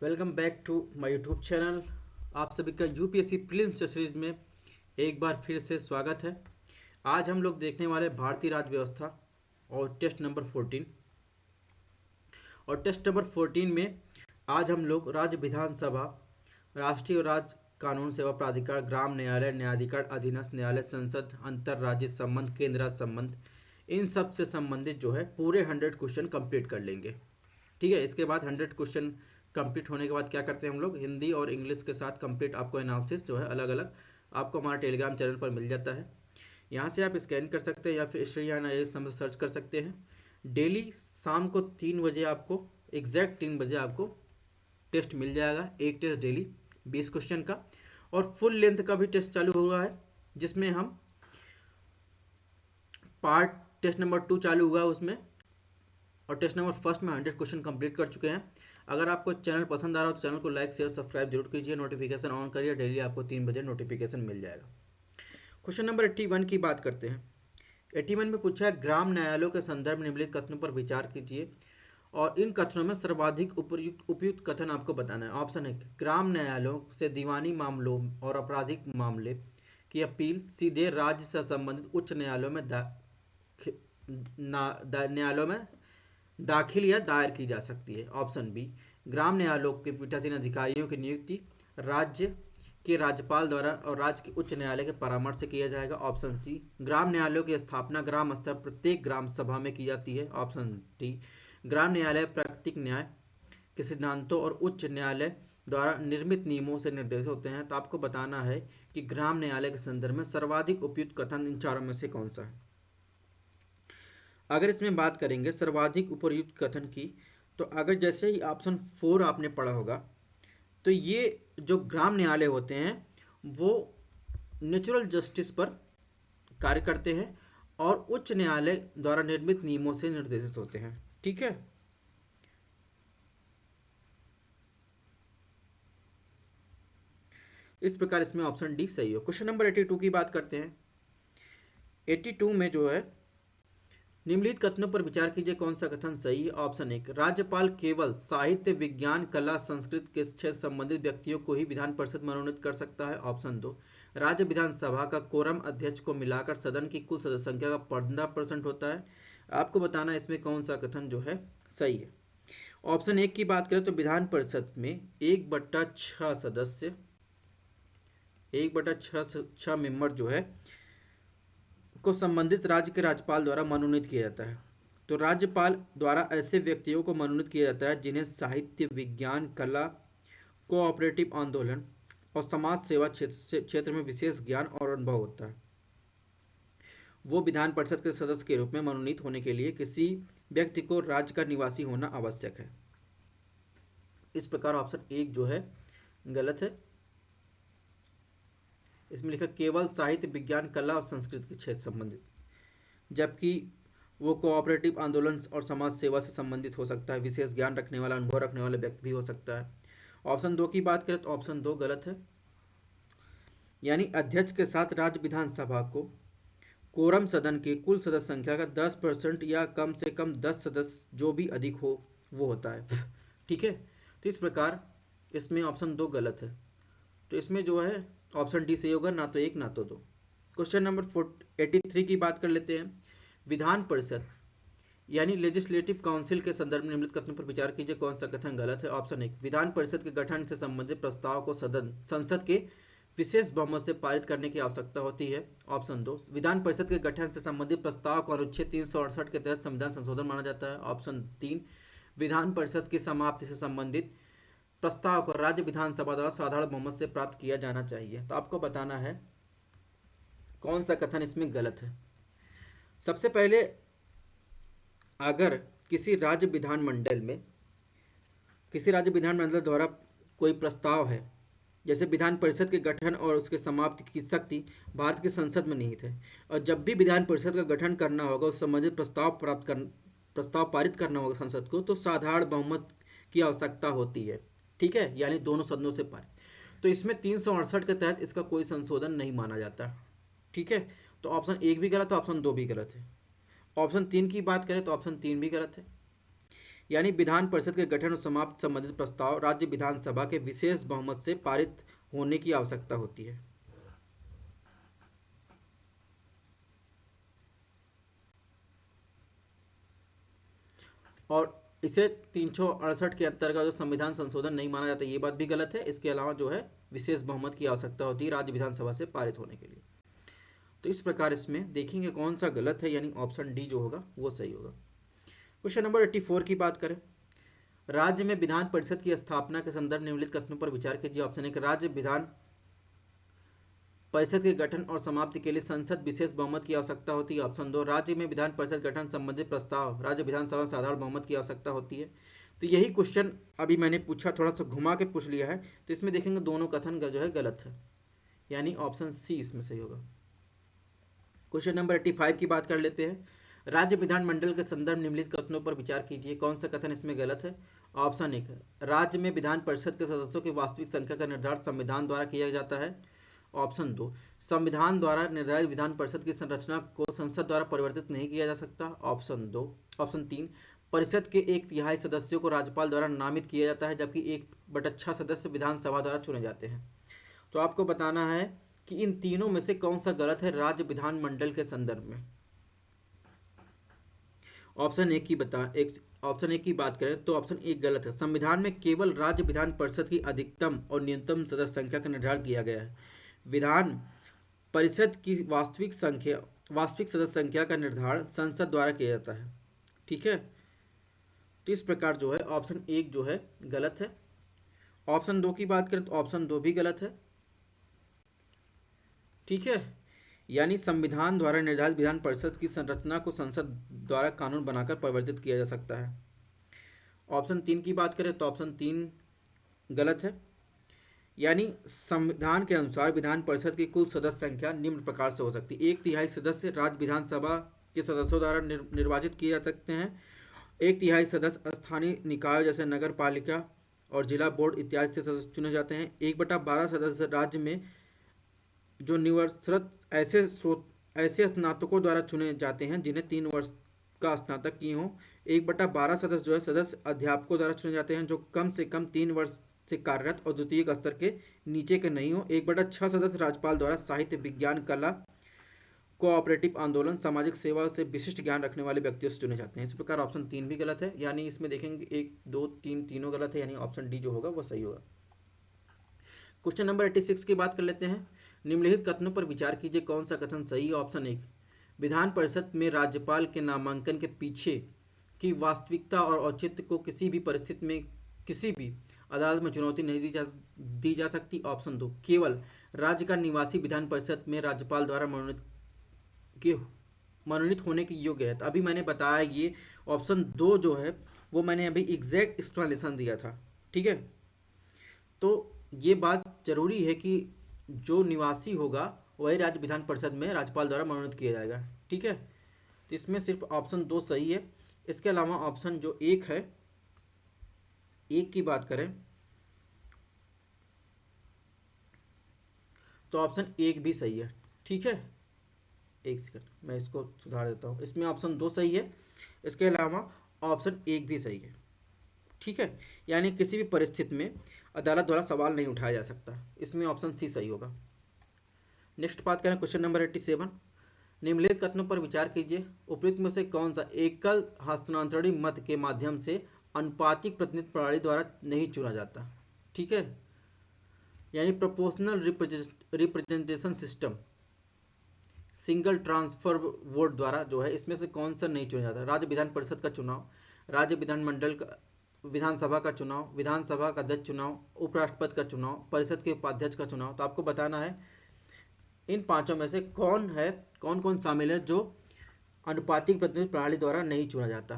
Welcome back to my YouTube channel. आप सभी का यूपीएससी प्रीलिम्स सीरीज में एक बार फिर से स्वागत है। आज हम लोग देखने वाले भारतीय राज्य व्यवस्था और टेस्ट नंबर 14। और टेस्ट नंबर 14 में आज हम लोग राज्य विधानसभा, राष्ट्रीय और राज्य कानून सेवा प्राधिकार, ग्राम न्यायालय, न्यायाधिकरण, अधीनस्थ न्यायालय, संसद, अंतर राज्य संबंध, केंद्र राज्य संबंध, इन सब से संबंधित जो है पूरे 100 क्वेश्चन कंप्लीट कर लेंगे। ठीक है, इसके बाद 100 क्वेश्चन कंप्लीट होने के बाद क्या करते हैं हम लोग, हिंदी और इंग्लिश के साथ कंप्लीट आपको एनालिसिस जो है अलग अलग आपको हमारा टेलीग्राम चैनल पर मिल जाता है। यहाँ से आप स्कैन कर सकते हैं या फिर श्रेया इस नंबर सर्च कर सकते हैं। डेली शाम को 3 बजे आपको, एग्जैक्ट 3 बजे आपको टेस्ट मिल जाएगा। एक टेस्ट डेली 20 क्वेश्चन का, और फुल लेंथ का भी टेस्ट चालू हुआ है, जिसमें हम पार्ट टेस्ट नंबर 2 चालू हुआ है उसमें, और टेस्ट नंबर फर्स्ट में 100 क्वेश्चन कंप्लीट कर चुके हैं। अगर आपको चैनल पसंद आ रहा हो तो चैनल को लाइक शेयर सब्सक्राइब जरूर कीजिए, नोटिफिकेशन ऑन करिए, डेली आपको 3 बजे नोटिफिकेशन मिल जाएगा। क्वेश्चन नंबर 81 की बात करते हैं। 81 में पूछा है, ग्राम न्यायालयों के संदर्भ में निम्नलिखित कथनों पर विचार कीजिए और इन कथनों में सर्वाधिक उपयुक्त कथन आपको बताना है। ऑप्शन है, ग्राम न्यायालयों से दीवानी मामलों और आपराधिक मामले की अपील सीधे राज्य से संबंधित उच्च न्यायालयों में न्यायालयों में दाखिल या दायर की जा सकती है। ऑप्शन बी, ग्राम न्यायालयों के पीठासीन अधिकारियों की नियुक्ति राज्य के राज्यपाल द्वारा और राज्य के उच्च न्यायालय के परामर्श से किया जाएगा। ऑप्शन सी, ग्राम न्यायालयों की स्थापना ग्राम स्तर प्रत्येक ग्राम सभा में की जाती है। ऑप्शन डी, ग्राम न्यायालय प्राकृतिक न्याय के सिद्धांतों और उच्च न्यायालय द्वारा निर्मित नियमों से निर्देशित होते हैं। तो आपको बताना है कि ग्राम न्यायालय के संदर्भ में सर्वाधिक उपयुक्त कथन इन चारों में से कौन सा है। अगर इसमें बात करेंगे सर्वाधिक उपयुक्त कथन की, तो अगर जैसे ही ऑप्शन 4 आपने पढ़ा होगा, तो ये जो ग्राम न्यायालय होते हैं वो नेचुरल जस्टिस पर कार्य करते हैं और उच्च न्यायालय द्वारा निर्मित नियमों से निर्देशित होते हैं। ठीक है, इस प्रकार इसमें ऑप्शन डी सही हो। क्वेश्चन नंबर 82 की बात करते हैं। 82 में जो है, निम्नलिखित कथनों पर विचार कीजिए, कौन सा कथन सही है। ऑप्शन 1, राज्यपाल केवल साहित्य, विज्ञान, कला, संस्कृत के क्षेत्र संबंधित व्यक्तियों को ही विधान परिषद मनोनीत कर सकता है। ऑप्शन 2, राज्य विधानसभा का कोरम अध्यक्ष को मिलाकर सदन की कुल सदस्य संख्या का 15% होता है। आपको बताना है इसमें कौन सा कथन जो है सही है। ऑप्शन 1 की बात करें तो विधान परिषद में 1/6 सदस्य, 1/6 मेंबर जो है को संबंधित राज्य के राज्यपाल द्वारा मनोनीत किया जाता है। तो राज्यपाल द्वारा ऐसे व्यक्तियों को मनोनीत किया जाता है जिन्हें साहित्य, विज्ञान, कला, कोऑपरेटिव आंदोलन और समाज सेवा क्षेत्र में विशेष ज्ञान और अनुभव होता है। वो विधान परिषद के सदस्य के रूप में मनोनीत होने के लिए किसी व्यक्ति को राज्य का निवासी होना आवश्यक है। इस प्रकार ऑप्शन 1 जो है गलत है। इसमें लिखा केवल साहित्य, विज्ञान, कला और संस्कृत के क्षेत्र संबंधित, जबकि वो कोऑपरेटिव आंदोलन और समाज सेवा से संबंधित हो सकता है, विशेष ज्ञान रखने वाला, अनुभव रखने वाला व्यक्ति भी हो सकता है। ऑप्शन 2 की बात करें तो ऑप्शन 2 गलत है। यानी अध्यक्ष के साथ राज्य विधानसभा को कोरम सदन के कुल सदस्य संख्या का 10% या कम से कम 10 सदस्य जो भी अधिक हो वो होता है। ठीक है, तो इस प्रकार इसमें ऑप्शन 2 गलत है। तो इसमें जो है ऑप्शन डी सही होगा, ना तो 1 ना तो 2। क्वेश्चन नंबर 83 की बात कर लेते हैं। विधान परिषद यानी लेजिस्लेटिव काउंसिल के संदर्भ में निम्नलिखित कथनों पर विचार कीजिए, कौन सा कथन गलत है। ऑप्शन 1, विधान परिषद के गठन से संबंधित प्रस्ताव को संसद के विशेष बहुमत से पारित करने की आवश्यकता होती है। ऑप्शन 2, विधान परिषद के गठन से संबंधित प्रस्ताव को अनुच्छेद 368 के तहत संविधान संशोधन माना जाता है। ऑप्शन 3, विधान परिषद की समाप्ति से संबंधित प्रस्ताव को राज्य विधानसभा द्वारा साधारण बहुमत से प्राप्त किया जाना चाहिए। तो आपको बताना है कौन सा कथन इसमें गलत है। सबसे पहले, अगर किसी राज्य विधानमंडल द्वारा कोई प्रस्ताव है, जैसे विधान परिषद के गठन और उसके समाप्ति की शक्ति भारत की संसद में निहित है, और जब भी विधान परिषद का गठन करना होगा, उस संबंधित प्रस्ताव पारित करना होगा संसद को, तो साधारण बहुमत की आवश्यकता होती है। ठीक है, यानी दोनों सदनों से पारित। तो इसमें 368 के तहत इसका कोई संशोधन नहीं माना जाता। ठीक है, तो ऑप्शन 1 भी गलत है, ऑप्शन 2 भी गलत है। ऑप्शन 3 की बात करें तो ऑप्शन 3 भी गलत है। यानी विधान परिषद के गठन और समाप्त संबंधित प्रस्ताव राज्य विधानसभा के विशेष बहुमत से पारित होने की आवश्यकता होती है। और इसे 368 के अंतर्गत जो संविधान संशोधन नहीं माना जाता, ये बात भी गलत है। इसके अलावा जो है विशेष बहुमत की आवश्यकता होती है राज्य विधानसभा से पारित होने के लिए। तो इस प्रकार इसमें देखेंगे कौन सा गलत है, यानी ऑप्शन डी जो होगा वो सही होगा। क्वेश्चन नंबर 84 की बात करें, राज्य में विधान परिषद की स्थापना के संदर्भ निम्नलिखित कथनों पर विचार कीजिए। ऑप्शन एक, राज्य विधान परिषद के गठन और समाप्ति के लिए संसद विशेष बहुमत की आवश्यकता होती है। ऑप्शन दो, राज्य में विधान परिषद गठन संबंधित प्रस्ताव राज्य विधानसभा में साधारण बहुमत की आवश्यकता होती है। तो यही क्वेश्चन अभी मैंने पूछा, थोड़ा सा घुमा के पूछ लिया है, तो इसमें देखेंगे दोनों कथन का जो है गलत है, यानी ऑप्शन सी इसमें सही होगा। क्वेश्चन नंबर 85 की बात कर लेते हैं, राज्य विधानमंडल के संदर्भ निम्नलिखित कथनों पर विचार कीजिए। कौन सा कथन इसमें गलत है? ऑप्शन एक है, राज्य में विधान परिषद के सदस्यों की वास्तविक संख्या का निर्धारण संविधान द्वारा किया जाता है। ऑप्शन दो, संविधान द्वारा निर्धारित विधान परिषद की संरचना को संसद द्वारा परिवर्तित नहीं किया जा सकता। ऑप्शन तीन, परिषद के 1/3 सदस्यों को राज्यपाल द्वारा नामित किया जाता है, जबकि 1/6 सदस्य विधानसभा द्वारा चुने जाते हैं। तो आपको बताना है कि इन तीनों में से कौन सा गलत है राज्य विधानमंडल के संदर्भ में। ऑप्शन एक की बात करें तो ऑप्शन एक गलत है। संविधान में केवल राज्य विधान परिषद की अधिकतम और न्यूनतम सदस्य संख्या का निर्धारण किया गया है। विधान परिषद की वास्तविक सदस्य संख्या का निर्धारण संसद द्वारा किया जाता है। ठीक है, तो इस प्रकार जो है ऑप्शन एक जो है गलत है। ऑप्शन दो की बात करें तो ऑप्शन दो भी गलत है। ठीक है, यानी संविधान द्वारा निर्धारित विधान परिषद की संरचना को संसद द्वारा कानून बनाकर परिवर्तित किया जा सकता है। ऑप्शन तीन की बात करें तो ऑप्शन तीन गलत है, यानी संविधान के अनुसार विधान परिषद की कुल सदस्य संख्या निम्न प्रकार से हो सकती है। 1/3 सदस्य राज्य विधानसभा के सदस्यों द्वारा निर्वाचित किए जा सकते हैं। 1/3 सदस्य स्थानीय निकाय जैसे नगर पालिका और जिला बोर्ड इत्यादि से सदस्य चुने जाते हैं। 1/12 सदस्य राज्य में जो निवर्सरत ऐसे स्नातकों द्वारा चुने जाते हैं जिन्हें 3 वर्ष का स्नातक किए हों। 1/12 सदस्य जो है सदस्य अध्यापकों द्वारा चुने जाते हैं जो कम से कम 3 वर्ष से कार्यरत और द्वितीय स्तर के नीचे के नहीं हो। 1/6 सदस्य राज्यपाल द्वारा साहित्य, विज्ञान, कला, कोऑपरेटिव आंदोलन, सामाजिक सेवा से विशिष्ट ज्ञान रखने वाले व्यक्तियों से चुने जाते हैं। इस प्रकार ऑप्शन तीन भी गलत है, यानी इसमें देखेंगे 1, 2, 3 तीनों गलत है, यानी ऑप्शन डी जो होगा वो सही होगा। क्वेश्चन नंबर 86 की बात कर लेते हैं, निम्नलिखित कथनों पर विचार कीजिए। कौन सा कथन सही है? ऑप्शन एक, विधान परिषद में राज्यपाल के नामांकन के पीछे की वास्तविकता और औचित्य को किसी भी परिस्थिति में किसी भी अदालत में चुनौती नहीं दी जा सकती। ऑप्शन दो, केवल राज्य का निवासी विधान परिषद में राज्यपाल द्वारा मनोनीत होने की योग्य है। तो अभी मैंने बताया ये ऑप्शन दो जो है वो मैंने अभी एग्जैक्ट एक्सप्लेनेशन दिया था। ठीक है, तो ये बात जरूरी है कि जो निवासी होगा वही राज्य विधान परिषद में राज्यपाल द्वारा मनोनीत किया जाएगा। ठीक है, तो इसमें सिर्फ ऑप्शन दो सही है। इसके अलावा ऑप्शन जो एक है, एक की बात करें तो ऑप्शन एक भी सही है। ठीक है, एक सेकंड मैं इसको सुधार देता हूँ। इसमें ऑप्शन दो सही है, इसके अलावा ऑप्शन एक भी सही है। ठीक है, यानी किसी भी परिस्थिति में अदालत द्वारा सवाल नहीं उठाया जा सकता। इसमें ऑप्शन सी सही होगा। नेक्स्ट बात करें क्वेश्चन नंबर 87, निम्नलिखित कथनों पर विचार कीजिए। उपयुक्त में से कौन सा एकल हस्तांतरणी मत के माध्यम से अनुपातिक प्रतिनिधि प्रणाली द्वारा नहीं चुना जाता? ठीक है, यानी proportional representation system single transfer vote द्वारा जो है इसमें से कौन सा नहीं चुना जाता? राज्य विधान परिषद का चुनाव, राज्य विधानमंडल का विधानसभा का चुनाव, विधानसभा का अध्यक्ष चुनाव, उपराष्ट्रपति का चुनाव, परिषद के उपाध्यक्ष का चुनाव। तो आपको बताना है इन पांचों में से कौन कौन शामिल है जो अनुपातिक प्रतिनिधि प्रणाली द्वारा नहीं चुना जाता।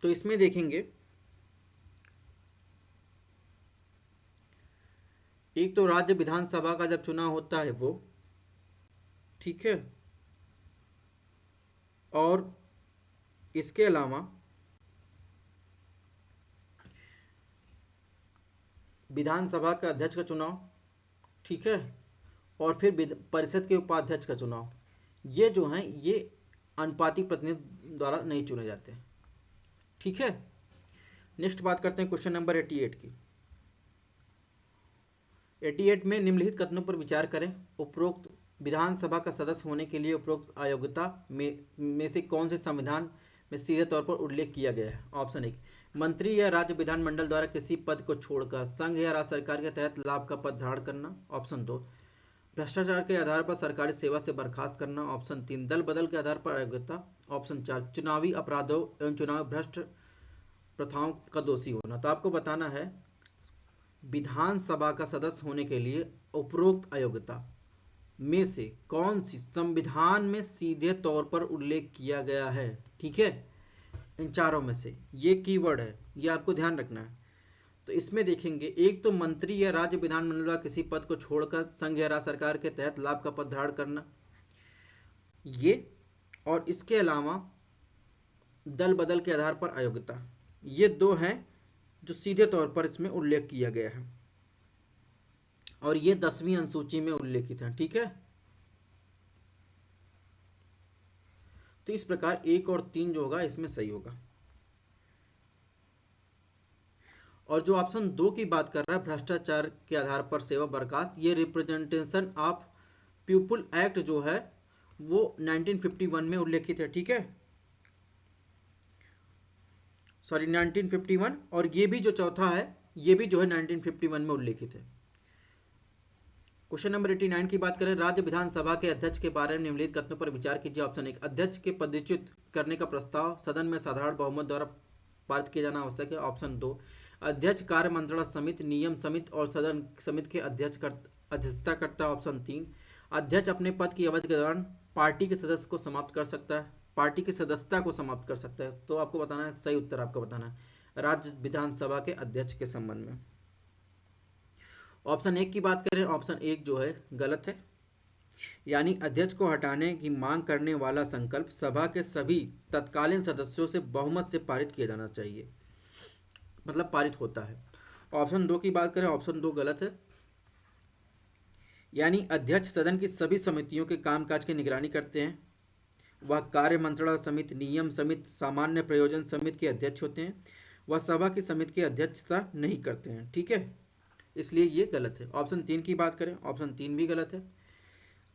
तो इसमें देखेंगे एक तो राज्य विधानसभा का जब चुनाव होता है वो, ठीक है, और इसके अलावा विधानसभा का अध्यक्ष का चुनाव, ठीक है, और फिर परिषद के उपाध्यक्ष का चुनाव। ये जो हैं ये अनुपातिक प्रतिनिधि द्वारा नहीं चुने जाते। ठीक है, नेक्स्ट बात करते हैं क्वेश्चन नंबर 88 की। 88 में निम्नलिखित कथनों पर विचार करें। उपरोक्त विधानसभा का सदस्य होने के लिए उपरोक्त अयोग्यता में से कौन से संविधान में सीधे तौर पर उल्लेख किया गया है? ऑप्शन 1, मंत्री या राज्य विधानमंडल द्वारा किसी पद को छोड़कर संघ या राज्य सरकार के तहत लाभ का पद धारण करना। ऑप्शन 2, भ्रष्टाचार के आधार पर सरकारी सेवा से बर्खास्त करना। ऑप्शन 3, दल बदल के आधार पर अयोग्यता। ऑप्शन 4, चुनावी अपराधों एवं चुनाव भ्रष्ट प्रथाओं का दोषी होना। तो आपको बताना है विधानसभा का सदस्य होने के लिए उपरोक्त अयोग्यता में से कौन सी संविधान में सीधे तौर पर उल्लेख किया गया है। ठीक है, इन चारों में से ये कीवर्ड है, ये आपको ध्यान रखना है। तो इसमें देखेंगे, एक तो मंत्री या राज्य विधानमंडल का किसी पद को छोड़कर संघ या राज्य सरकार के तहत लाभ का पद धारण करना, ये, और इसके अलावा दल बदल के आधार पर अयोग्यता, ये दो हैं जो सीधे तौर पर इसमें उल्लेख किया गया है और ये 10वीं अनुसूची में उल्लेखित है। ठीक है, तो इस प्रकार 1 और 3 जो होगा इसमें सही होगा। और जो ऑप्शन 2 की बात कर रहा है, भ्रष्टाचार के आधार पर सेवा बर्खास्त, ये रिप्रेजेंटेशन ऑफ पीपुल एक्ट जो है वो 1951 में उल्लेखित है। ठीक है, सॉरी 1951, और ये भी जो चौथा है ये भी जो है 1951 में उल्लेखित है। क्वेश्चन नंबर 89 की बात करें, राज्य विधानसभा के अध्यक्ष के बारे में निम्नलिखित कथनों पर विचार कीजिए। ऑप्शन 1, अध्यक्ष के पदच्युत करने का प्रस्ताव सदन में साधारण बहुमत द्वारा पारित किया जाना आवश्यक है। ऑप्शन 2, अध्यक्ष कार्य मंत्रणा समिति, नियम समिति और सदन समिति के अध्यक्षता करता है। ऑप्शन 3, अध्यक्ष अपने पद की अवधि के दौरान पार्टी के सदस्य को समाप्त कर सकता है, पार्टी की सदस्यता को समाप्त कर सकता है। तो आपको बताना है, सही उत्तर आपको बताना है राज्य विधानसभा के अध्यक्ष के संबंध में। ऑप्शन 1 की बात करें, ऑप्शन 1 जो है गलत है, यानी अध्यक्ष को हटाने की मांग करने वाला संकल्प सभा के सभी तत्कालीन सदस्यों से बहुमत से पारित किया जाना चाहिए, मतलब पारित होता है। ऑप्शन 2 की बात करें, ऑप्शन 2 गलत है, यानी अध्यक्ष सदन की सभी समितियों के कामकाज की निगरानी करते हैं। वह कार्य मंत्रणा समिति, नियम समिति, सामान्य प्रयोजन समिति के अध्यक्ष होते हैं। वह सभा की समिति की अध्यक्षता नहीं करते हैं। ठीक है, इसलिए ये गलत है। ऑप्शन 3 की बात करें, ऑप्शन 3 भी गलत है।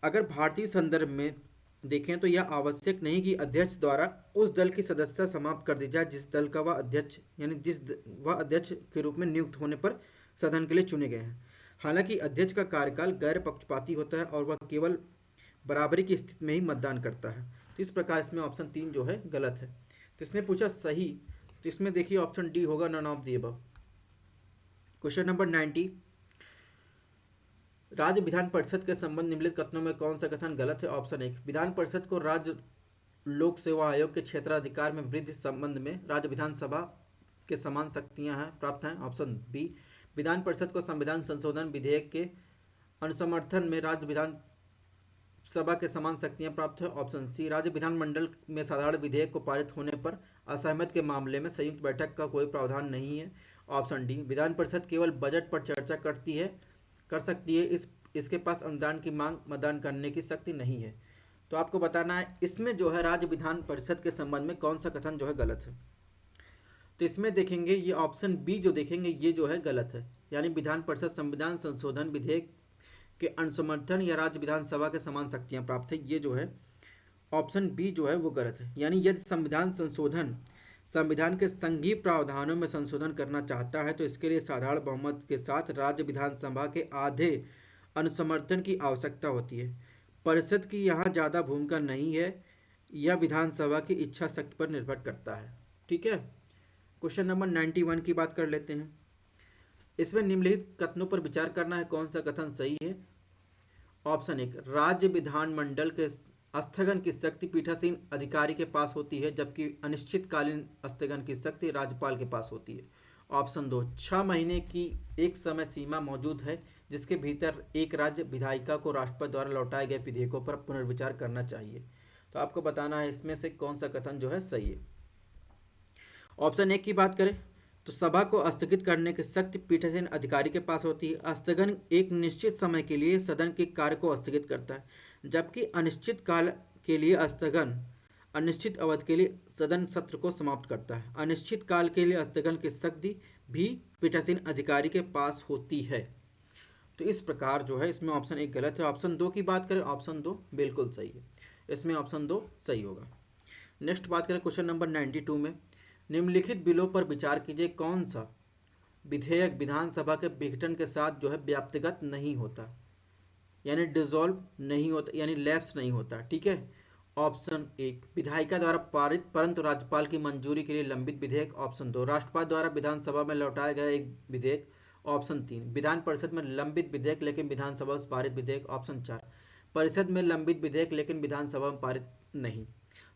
अगर भारतीय संदर्भ में देखें तो यह आवश्यक नहीं कि अध्यक्ष द्वारा उस दल की सदस्यता समाप्त कर दी जाए जिस दल का वह अध्यक्ष, यानी वह अध्यक्ष के रूप में नियुक्त होने पर सदन के लिए चुने गए हैं। हालांकि अध्यक्ष का कार्यकाल गैर पक्षपाती होता है और वह केवल बराबरी की स्थिति में ही मतदान करता है। तो इस प्रकार इसमें ऑप्शन 3 जो है गलत है। तो इसने पूछा सही, तो इसमें देखिए ऑप्शन डी होगा, none of the above. Question number 90, राज्य विधान परिषद के संबंध निम्नलिखित कथनों में कौन सा कथन गलत है? ऑप्शन 1, विधान परिषद को राज्य लोक सेवा आयोग के क्षेत्राधिकार में वृद्धि संबंध में राज्य विधानसभा के समान शक्तियां हैं प्राप्त हैं। ऑप्शन बी, विधान परिषद को संविधान संशोधन विधेयक के अनुसमर्थन में राज्य विधान सभा के समान शक्तियां प्राप्त है। ऑप्शन सी, राज्य विधानमंडल में साधारण विधेयक को पारित होने पर असहमत के मामले में संयुक्त बैठक का कोई प्रावधान नहीं है। ऑप्शन डी, विधान परिषद केवल बजट पर चर्चा कर सकती है, इसके पास अनुदान की मांग मतदान करने की शक्ति नहीं है। तो आपको बताना है इसमें जो है राज्य विधान परिषद के संबंध में कौन सा कथन जो है गलत है। तो इसमें देखेंगे ये ऑप्शन बी जो देखेंगे ये जो है गलत है, यानी विधान परिषद संविधान संशोधन विधेयक के अनुसमर्थन या राज्य विधानसभा के समान शक्तियां प्राप्त है, ये जो है ऑप्शन बी जो है वो गलत है। यानी यदि संविधान संशोधन संविधान के संघीय प्रावधानों में संशोधन करना चाहता है तो इसके लिए साधारण बहुमत के साथ राज्य विधानसभा के आधे अनुसमर्थन की आवश्यकता होती है। परिषद की यहाँ ज़्यादा भूमिका नहीं है, यह विधानसभा की इच्छा शक्ति पर निर्भर करता है। ठीक है, क्वेश्चन नंबर 91 की बात कर लेते हैं। इसमें निम्नलिखित कथनों पर विचार करना है, कौन सा कथन सही है। ऑप्शन 1, राज्य विधानमंडल के स्थगन की शक्ति पीठासीन अधिकारी के पास होती है जबकि अनिश्चितकालीन स्थगन की शक्ति राज्यपाल के पास होती है। ऑप्शन 2, 6 महीने की एक समय सीमा मौजूद है जिसके भीतर एक राज्य विधायिका को राष्ट्रपति द्वारा लौटाए गए विधेयकों पर पुनर्विचार करना चाहिए। तो आपको बताना है इसमें से कौन सा कथन जो है सही है। ऑप्शन 1 की बात करें तो सभा को स्थगित करने की शक्ति पीठासीन अधिकारी के पास होती है। स्थगन एक निश्चित समय के लिए सदन के कार्य को स्थगित करता है, जबकि अनिश्चित काल के लिए स्थगन अनिश्चित अवधि के लिए सदन सत्र को समाप्त करता है। अनिश्चित काल के लिए स्थगन की शक्ति भी पीठासीन अधिकारी के पास होती है। तो इस प्रकार जो है इसमें ऑप्शन एक गलत है। ऑप्शन दो की बात करें, ऑप्शन दो बिल्कुल सही है, इसमें ऑप्शन दो सही होगा। नेक्स्ट बात करें क्वेश्चन नंबर 92 में, निम्नलिखित बिलों पर विचार कीजिए कौन सा विधेयक विधानसभा के विघटन के साथ जो है व्याप्तिगत नहीं होता, यानी डिसॉल्व नहीं होता, यानी लैप्स नहीं होता। ठीक है। ऑप्शन एक, विधायिका द्वारा पारित परंतु राज्यपाल की मंजूरी के लिए लंबित विधेयक। ऑप्शन दो, राष्ट्रपति द्वारा विधानसभा में लौटाया गया एक विधेयक। ऑप्शन तीन, विधान परिषद में लंबित विधेयक लेकिन विधानसभा में पारित विधेयक। ऑप्शन चार, परिषद में लंबित विधेयक लेकिन विधानसभा में पारित नहीं।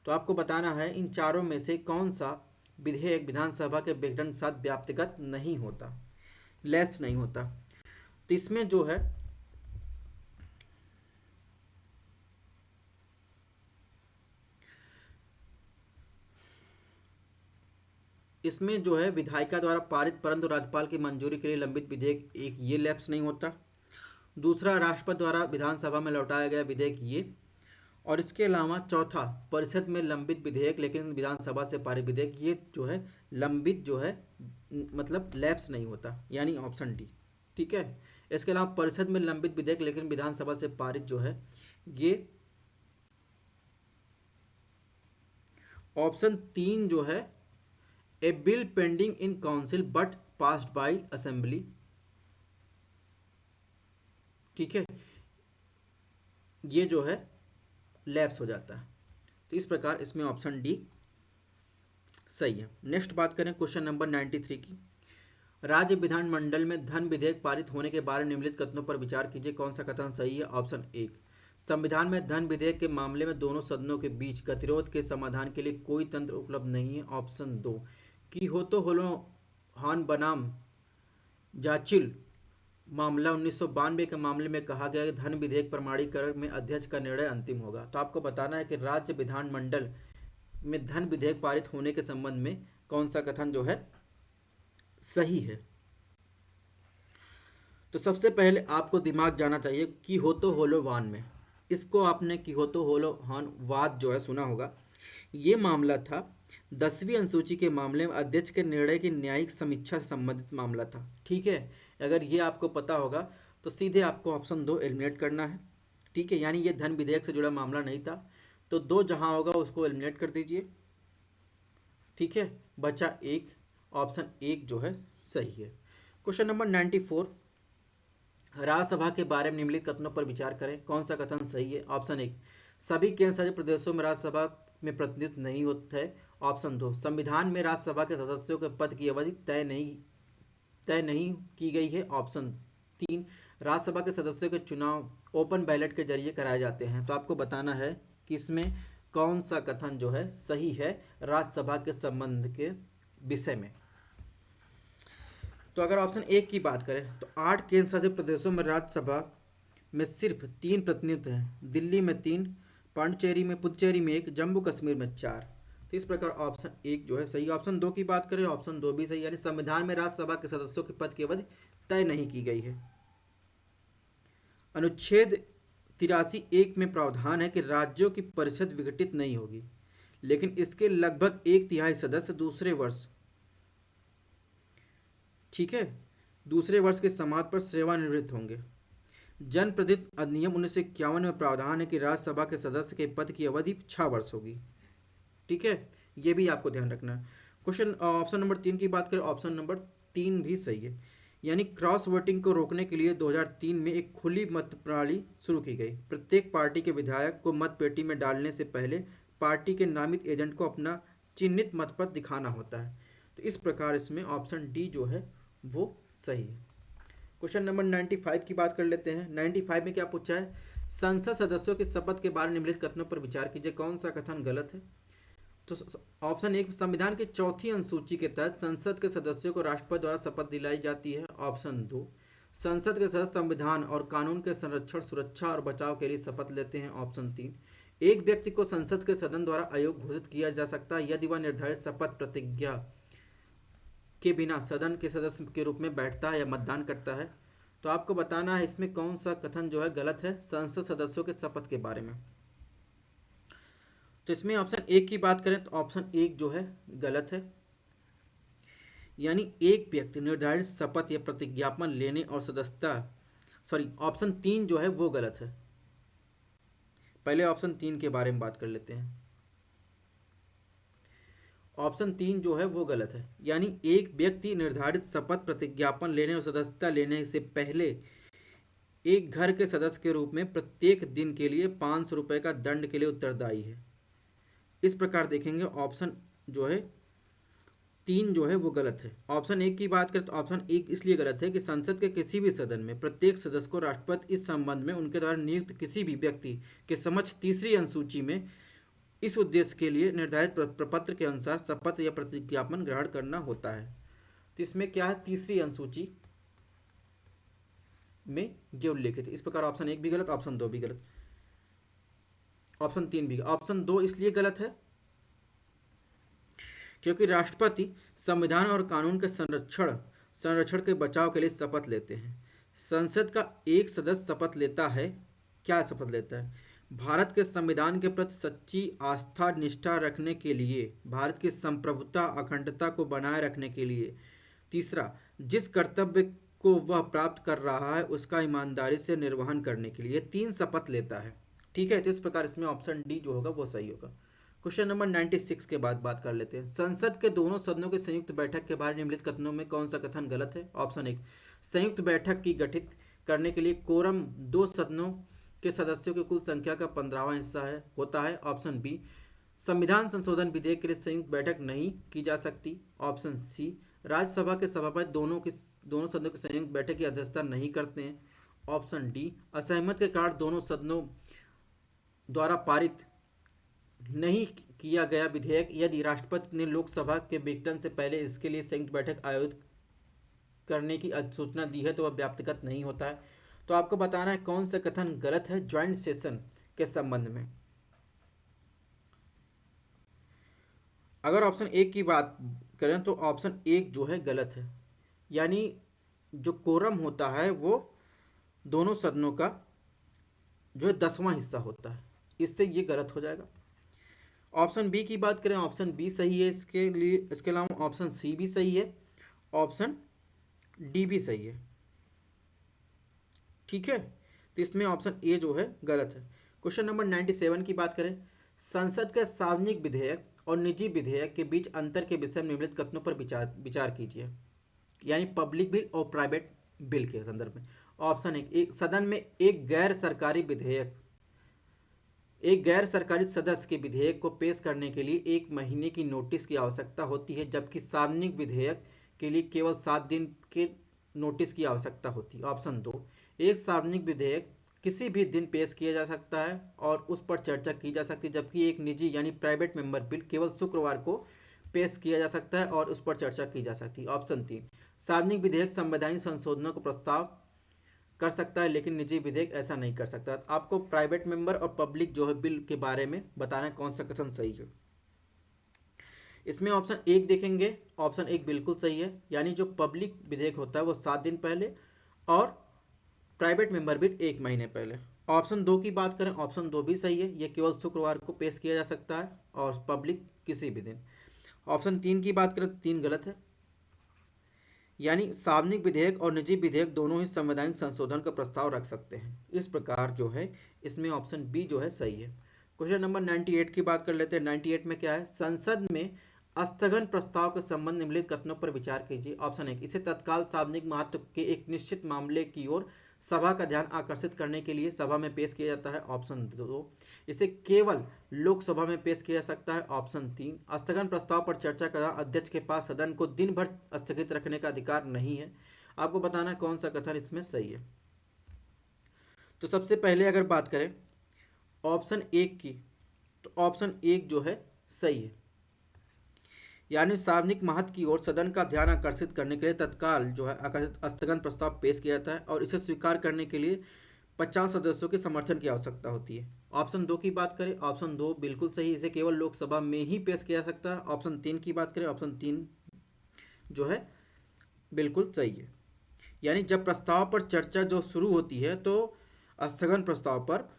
तो आपको बताना है इन चारों में से कौन सा विधेयक विधानसभा के विघटन के साथ व्याप्तिगत नहीं होता, लैप्स नहीं होता। तो इसमें जो है विधायिका द्वारा पारित परंतु राज्यपाल की मंजूरी के लिए लंबित विधेयक, एक ये लैप्स नहीं होता। दूसरा, राष्ट्रपति द्वारा विधानसभा में लौटाया गया विधेयक ये, और इसके अलावा चौथा, परिषद में लंबित विधेयक लेकिन विधानसभा से पारित विधेयक, ये जो है लंबित जो है मतलब लैप्स नहीं होता, यानी ऑप्शन डी। ठीक है। इसके अलावा परिषद में लंबित विधेयक लेकिन विधानसभा से पारित जो है ये ऑप्शन तीन जो है, a bill pending in council but passed by assembly. ठीक है, ये जो है लैप्स हो जाता है। तो इस प्रकार इसमें ऑप्शन डी सही है। नेक्स्ट बात करें क्वेश्चन नंबर 93 की, राज्य विधानमंडल में धन विधेयक पारित होने के बारे में निम्नलिखित कथनों पर विचार कीजिए कौन सा कथन सही है। ऑप्शन एक, संविधान में धन विधेयक के मामले में दोनों सदनों के बीच गतिरोध के समाधान के लिए कोई तंत्र उपलब्ध नहीं है। ऑप्शन दो, की होतो होलो हान बनाम जाचिल मामला 1992 के मामले में कहा गया कि धन विधेयक प्रमाणीकरण में अध्यक्ष का निर्णय अंतिम होगा। तो आपको बताना है कि राज्य विधानमंडल में धन विधेयक पारित होने के संबंध में कौन सा कथन जो है सही है। तो सबसे पहले आपको दिमाग जाना चाहिए कि होतो होलो वान में, इसको आपने की होतो होलो हान वाद जो है सुना होगा। ये मामला था 10वीं अनुसूची के मामले में अध्यक्ष के निर्णय की न्यायिक समीक्षा से संबंधित मामला था। ठीक है, अगर ये आपको पता होगा तो सीधे आपको ऑप्शन दो एलिमिनेट करना है। ठीक है, यानी ये धन विधेयक से जुड़ा मामला नहीं था, तो दो जहां होगा उसको एलिमिनेट कर दीजिए। ठीक है, बचा एक, ऑप्शन एक जो है सही है। क्वेश्चन नंबर 94, राज्यसभा के बारे में निम्नलिखित कथनों पर विचार करें कौन सा कथन सही है। ऑप्शन एक, सभी केंद्र शासित प्रदेशों में राज्यसभा में प्रतिनिधित्व नहीं होता है। ऑप्शन दो, संविधान में राज्यसभा के सदस्यों के पद की अवधि तय नहीं की गई है। ऑप्शन तीन, राज्यसभा के सदस्यों के चुनाव ओपन बैलेट के जरिए कराए जाते हैं। तो आपको बताना है कि इसमें कौन सा कथन जो है सही है राज्यसभा के संबंध के विषय में। तो अगर ऑप्शन एक की बात करें तो 8 केंद्र शासित प्रदेशों में राज्यसभा में सिर्फ 3 प्रतिनिधित्व हैं। दिल्ली में 3, पांडिचेरी में, पुदुचेरी में 1, जम्मू कश्मीर में 4। तो इस प्रकार ऑप्शन एक जो है सही। ऑप्शन दो की बात करें, ऑप्शन दो भी सही, यानी संविधान में राज्यसभा के सदस्यों के पद की अवधि तय नहीं की गई है। अनुच्छेद 83(1) में प्रावधान है कि राज्यों की परिषद विघटित नहीं होगी, लेकिन इसके लगभग 1/3 सदस्य दूसरे वर्ष, ठीक है, दूसरे वर्ष के समाज पर सेवानिवृत्त होंगे। जनप्रतिनिधित्व अधिनियम 1951 में प्रावधान है कि राज्यसभा के सदस्य के पद की अवधि 6 वर्ष होगी। ठीक है, ये भी आपको ध्यान रखना है। क्वेश्चन ऑप्शन नंबर 3 की बात करें, ऑप्शन नंबर 3 भी सही है, यानी क्रॉस वोटिंग को रोकने के लिए 2003 में एक खुली मत प्रणाली शुरू की गई। प्रत्येक पार्टी के विधायक को मत पेटी में डालने से पहले पार्टी के नामित एजेंट को अपना चिन्हित मतपत्र दिखाना होता है। तो इस प्रकार इसमें ऑप्शन डी जो है वो सही है। क्वेश्चन नंबर 95 की बात कर लेते हैं। 95 में क्या पूछा है, संसद सदस्यों की शपथ के बारे में निम्नलिखित कथनों पर विचार कीजिए कौन सा कथन गलत है। तो ऑप्शन एक, संविधान की चौथी अनुसूची के तहत संसद के सदस्यों को राष्ट्रपति द्वारा शपथ दिलाई जाती है। ऑप्शन दो, संसद के सदस्य संविधान और कानून के संरक्षण, सुरक्षा और बचाव के लिए शपथ लेते हैं। ऑप्शन तीन, एक व्यक्ति को संसद के सदन द्वारा अयोग्य घोषित किया जा सकता है यदि वह निर्धारित शपथ प्रतिज्ञा के बिना सदन के सदस्य के रूप में बैठता है या मतदान करता है। तो आपको बताना है इसमें कौन सा कथन जो है गलत है संसद सदस्यों के शपथ के बारे में। तो इसमें ऑप्शन एक की बात करें तो ऑप्शन एक जो है गलत है। यानी एक व्यक्ति निर्धारित शपथ या प्रतिज्ञापन लेने और सदस्यता, सॉरी, ऑप्शन तीन जो है वो गलत है। पहले ऑप्शन तीन के बारे में बात कर लेते हैं। ऑप्शन तीन जो है वो गलत है। यानी एक व्यक्ति निर्धारित शपथ प्रतिज्ञापन लेने और सदस्यता लेने से पहले एक घर के सदस्य के रूप में प्रत्येक दिन के लिए 500 रुपये का दंड के लिए उत्तरदायी है। इस प्रकार देखेंगे ऑप्शन जो है तीन जो है वो गलत है। ऑप्शन एक की बात करें तो ऑप्शन एक इसलिए गलत है कि संसद के किसी भी सदन में प्रत्येक सदस्य को राष्ट्रपति इस संबंध में उनके द्वारा नियुक्त किसी भी व्यक्ति के समक्ष तीसरी अनुसूची में इस उद्देश्य के लिए निर्धारित प्रपत्र के अनुसार शपथ या प्रतिज्ञापन ग्रहण करना होता है। तो इसमें क्या है, तीसरी अनुसूची में ये उल्लेखित है। इस प्रकार ऑप्शन एक भी गलत, ऑप्शन दो भी गलत, ऑप्शन तीन भी। ऑप्शन दो इसलिए गलत है क्योंकि राष्ट्रपति संविधान और कानून के संरक्षण के बचाव के लिए शपथ लेते हैं। संसद का एक सदस्य शपथ लेता है, क्या शपथ लेता है? भारत के संविधान के प्रति सच्ची आस्था निष्ठा रखने के लिए, भारत की संप्रभुता अखंडता को बनाए रखने के लिए। तीसरा, जिस कर्तव्य को वह प्राप्त कर रहा है उसका ईमानदारी से निर्वहन करने के लिए। तीन शपथ लेता है, ठीक है। तो इस प्रकार इसमें ऑप्शन डी जो होगा वो सही होगा। क्वेश्चन नंबर 96 के बाद बात कर लेते हैं। संसद के दोनों सदनों की संयुक्त बैठक के बारे में निम्नलिखित कथनों में कौन सा कथन गलत है? ऑप्शन एक, संयुक्त बैठक की गठित करने के लिए कोरम दो सदनों के सदस्यों की कुल संख्या का 15वां हिस्सा है होता है। ऑप्शन बी, संविधान संशोधन विधेयक के लिए संयुक्त बैठक नहीं की जा सकती। ऑप्शन सी, राज्यसभा के सभापति दोनों सदनों की संयुक्त बैठक की अध्यक्षता नहीं करते हैं। ऑप्शन डी, असहमत के कारण दोनों सदनों द्वारा पारित नहीं किया गया विधेयक यदि राष्ट्रपति ने लोकसभा के विघटन से पहले इसके लिए संयुक्त बैठक आयोजित करने की अधिसूचना दी है तो वह व्याप्तिगत नहीं होता है। तो आपको बताना है कौन सा कथन गलत है ज्वाइंट सेशन के संबंध में। अगर ऑप्शन एक की बात करें तो ऑप्शन एक जो है गलत है। यानी जो कोरम होता है वो दोनों सदनों का जो है 10वां हिस्सा होता है, इससे ये गलत हो जाएगा। ऑप्शन बी की बात करें, ऑप्शन बी सही है इसके लिए। इसके अलावा ऑप्शन सी भी सही है, ऑप्शन डी भी सही है, ठीक है। तो इसमें ऑप्शन ए जो है गलत है। क्वेश्चन नंबर 97 की बात करें, संसद के सार्वजनिक विधेयक और निजी विधेयक के बीच अंतर के विषय में निम्नलिखित कथनों पर विचार कीजिए। यानी पब्लिक बिल और प्राइवेट बिल के संदर्भ में। ऑप्शन एक सदन में एक गैर सरकारी सदस्य के विधेयक को पेश करने के लिए 1 महीने की नोटिस की आवश्यकता होती है, जबकि सार्वजनिक विधेयक के लिए केवल 7 दिन के नोटिस की आवश्यकता होती है। ऑप्शन दो, एक सार्वजनिक विधेयक किसी भी दिन पेश किया जा सकता है और उस पर चर्चा की जा सकती है, जबकि एक निजी यानी प्राइवेट मेंबर बिल केवल शुक्रवार को पेश किया जा सकता है और उस पर चर्चा की जा सकती है। ऑप्शन तीन, सार्वजनिक विधेयक संवैधानिक संशोधनों को प्रस्ताव कर सकता है लेकिन निजी विधेयक ऐसा नहीं कर सकता। आपको प्राइवेट मेंबर और पब्लिक जो है बिल के बारे में बताना है कौन सा कथन सही है। इसमें ऑप्शन एक देखेंगे, ऑप्शन एक बिल्कुल सही है। यानी जो पब्लिक विधेयक होता है वो 7 दिन पहले और प्राइवेट मेंबर बिल 1 महीने पहले। ऑप्शन दो की बात करें, ऑप्शन दो भी सही है, ये केवल शुक्रवार को पेश किया जा सकता है और पब्लिक किसी भी दिन। ऑप्शन तीन की बात करें तो तीन गलत है। यानी सार्वजनिक विधेयक और निजी विधेयक दोनों ही संवैधानिक संशोधन का प्रस्ताव रख सकते हैं। इस प्रकार जो है इसमें ऑप्शन बी जो है सही है। क्वेश्चन नंबर 98 की बात कर लेते हैं। 98 में क्या है, संसद में स्थगन प्रस्ताव के संबंध निम्नलिखित कथनों पर विचार कीजिए। ऑप्शन एक, इसे तत्काल सार्वजनिक महत्व के एक निश्चित मामले की ओर सभा का ध्यान आकर्षित करने के लिए सभा में पेश किया जाता है। ऑप्शन दो, इसे केवल लोकसभा में पेश किया जा सकता है। ऑप्शन तीन, स्थगन प्रस्ताव पर चर्चा का अध्यक्ष के पास सदन को दिन भर स्थगित रखने का अधिकार नहीं है। आपको बताना है कौन सा कथन इसमें सही है। तो सबसे पहले अगर बात करें ऑप्शन एक की, तो ऑप्शन एक जो है सही है। यानी सार्वजनिक महत्व की ओर सदन का ध्यान आकर्षित करने के लिए तत्काल जो है आकर्षित स्थगन प्रस्ताव पेश किया जाता है और इसे स्वीकार करने के लिए 50 सदस्यों के समर्थन की आवश्यकता होती है। ऑप्शन दो की बात करें, ऑप्शन दो बिल्कुल सही, इसे केवल लोकसभा में ही पेश किया जा सकता है। ऑप्शन तीन की बात करें, ऑप्शन तीन जो है बिल्कुल सही है। यानी जब प्रस्ताव पर चर्चा जो शुरू होती है तो स्थगन प्रस्ताव पर,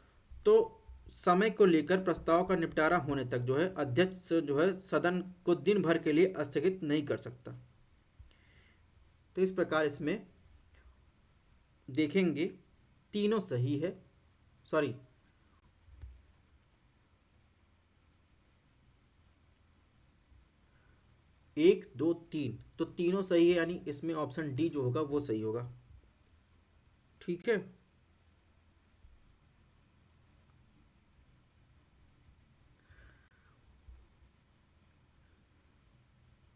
तो समय को लेकर प्रस्ताव का निपटारा होने तक जो है अध्यक्ष जो है सदन को दिन भर के लिए स्थगित नहीं कर सकता। तो इस प्रकार इसमें देखेंगे तीनों सही है, सॉरी 1 2 3, तो तीनों सही है, यानी इसमें ऑप्शन डी जो होगा वो सही होगा। ठीक है।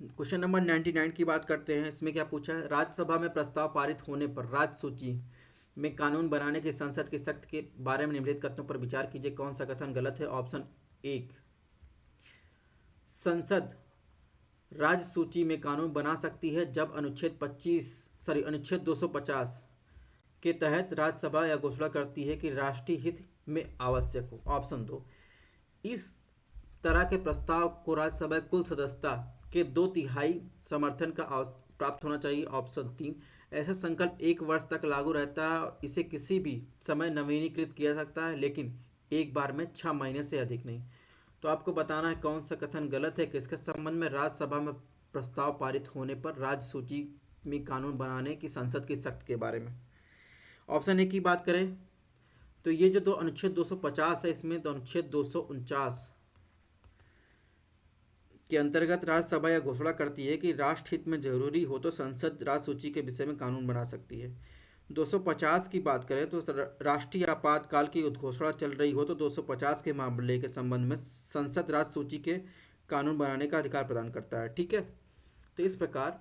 क्वेश्चन नंबर 99 की बात करते हैं। इसमें क्या पूछा है, राज्यसभा में प्रस्ताव पारित होने पर राज्य सूची में कानून बनाने की संसद की शक्ति के बारे में निम्नलिखित कथनों पर विचार कीजिए, कौन सा कथन गलत है। ऑप्शन 1, संसद राज्य सूची में कानून बना सकती है जब अनुच्छेद 250 के तहत राज्यसभा यह घोषणा करती है कि राष्ट्रीय हित में आवश्यक हो। ऑप्शन 2, इस तरह के प्रस्ताव को राज्यसभा कुल सदस्यता के 2/3 समर्थन का प्राप्त होना चाहिए। ऑप्शन 3, ऐसा संकल्प 1 वर्ष तक लागू रहता है और इसे किसी भी समय नवीनीकृत किया जा सकता है, लेकिन एक बार में 6 महीने से अधिक नहीं। तो आपको बताना है कौन सा कथन गलत है, किसके संबंध में, राज्यसभा में प्रस्ताव पारित होने पर राज्य सूची में कानून बनाने की संसद की शक्ति के बारे में। ऑप्शन ए की बात करें तो ये जो अनुच्छेद 250 है, इसमें तो अनुच्छेद 249 के अंतर्गत राज्यसभा यह घोषणा करती है कि राष्ट्रहित में जरूरी हो तो संसद राज्य सूची के विषय में कानून बना सकती है। 250 की बात करें तो राष्ट्रीय आपातकाल की उद्घोषणा चल रही हो तो 250 के मामले के संबंध में संसद राज्य सूची के कानून बनाने का अधिकार प्रदान करता है। ठीक है। तो इस प्रकार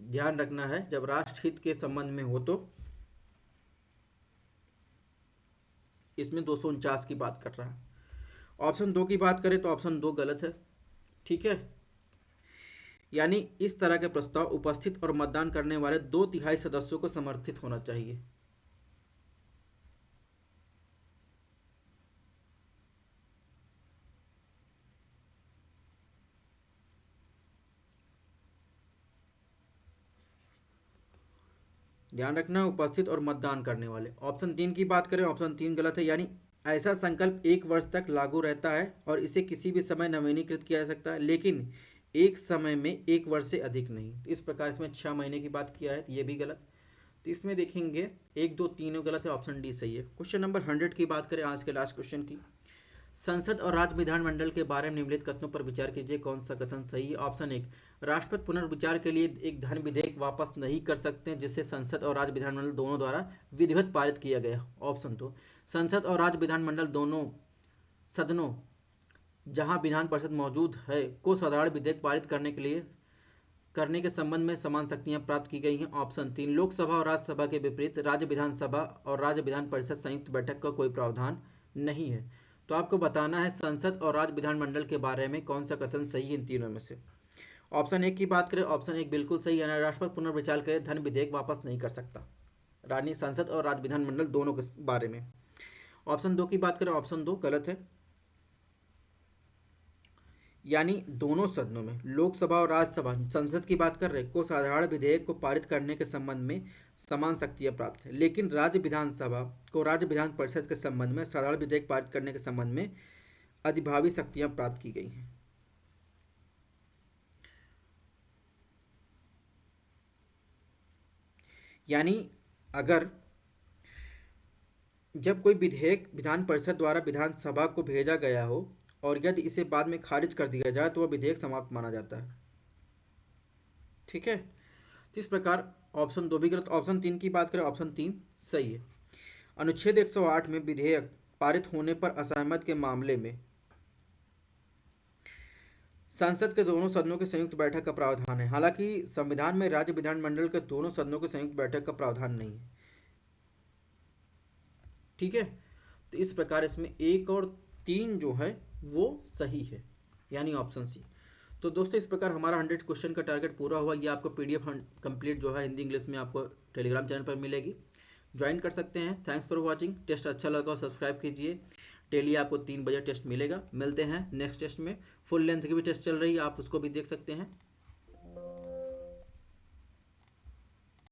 ध्यान रखना है, जब राष्ट्रहित के संबंध में हो तो इसमें 249 की बात कर रहा है। ऑप्शन 2 की बात करें तो ऑप्शन 2 गलत है। ठीक है, यानी इस तरह के प्रस्ताव उपस्थित और मतदान करने वाले 2/3 सदस्यों को समर्थित होना चाहिए। ध्यान रखना, उपस्थित और मतदान करने वाले। ऑप्शन 3 की बात करें, ऑप्शन 3 गलत है, यानी ऐसा संकल्प 1 वर्ष तक लागू रहता है और इसे किसी भी समय नवीनीकृत किया जा सकता है, लेकिन एक समय में 1 वर्ष से अधिक नहीं। इस प्रकार इसमें 6 महीने की बात किया है, तो ये भी गलत। तो इसमें देखेंगे 1 2 3 गलत है, ऑप्शन डी सही है। क्वेश्चन नंबर 100 की बात करें, आज के लास्ट क्वेश्चन की, संसद और राज्य विधानमंडल के बारे में निम्नलिखित कथनों पर विचार कीजिए, कौन सा कथन सही है। ऑप्शन 1, राष्ट्रपति पुनर्विचार के लिए एक धन विधेयक वापस नहीं कर सकते जिसे संसद और राज्य विधानमंडल दोनों द्वारा विधिवत पारित किया गया। ऑप्शन 2, संसद और राज्य विधानमंडल दोनों सदनों जहां विधान परिषद मौजूद है को साधारण विधेयक पारित करने के संबंध में समान शक्तियां प्राप्त की गई हैं। ऑप्शन 3, लोकसभा और राज्यसभा के विपरीत राज्य विधानसभा और राज्य विधान परिषद संयुक्त बैठक का कोई प्रावधान नहीं है। तो आपको बताना है संसद और राज्य विधानमंडल के बारे में कौन सा कथन सही है इन तीनों में से। ऑप्शन 1 की बात करें, ऑप्शन 1 बिल्कुल सही, यानी राष्ट्रपति पुनर्विचार के धन विधेयक वापस नहीं कर सकता रानी संसद और राज्य विधानमंडल दोनों के बारे में। ऑप्शन 2 की बात करें, ऑप्शन 2 गलत है, यानी दोनों सदनों में, लोकसभा और राज्यसभा, संसद की बात कर रहे को साधारण विधेयक को पारित करने के संबंध में समान शक्तियां प्राप्त है, लेकिन राज्य विधानसभा को राज्य विधान परिषद के संबंध में साधारण विधेयक पारित करने के संबंध में अधिभावी शक्तियां प्राप्त की गई हैं। यानी अगर जब कोई विधेयक विधान परिषद द्वारा विधानसभा को भेजा गया हो और यदि इसे बाद में खारिज कर दिया जाए तो वह विधेयक समाप्त माना जाता है। ठीक है, तो इस प्रकार ऑप्शन 2 भी गलत। ऑप्शन 3 की बात करें, ऑप्शन 3 सही है। अनुच्छेद 108 में विधेयक पारित होने पर असहमत के मामले में संसद के दोनों सदनों की संयुक्त बैठक का प्रावधान है, हालांकि संविधान में राज्य विधानमंडल के दोनों सदनों की संयुक्त बैठक का प्रावधान नहीं है। ठीक है, तो इस प्रकार इसमें 1 और 3 जो है वो सही है, यानी ऑप्शन सी। तो दोस्तों इस प्रकार हमारा 100 क्वेश्चन का टारगेट पूरा हुआ। ये आपको PDF कंप्लीट जो है हिंदी इंग्लिश में आपको टेलीग्राम चैनल पर मिलेगी, ज्वाइन कर सकते हैं। Thanks for watching. टेस्ट अच्छा लगा सब्सक्राइब कीजिए। डेली आपको 3 बजे टेस्ट मिलेगा। मिलते हैं नेक्स्ट टेस्ट में। फुल लेंथ की भी टेस्ट चल रही है, आप उसको भी देख सकते हैं।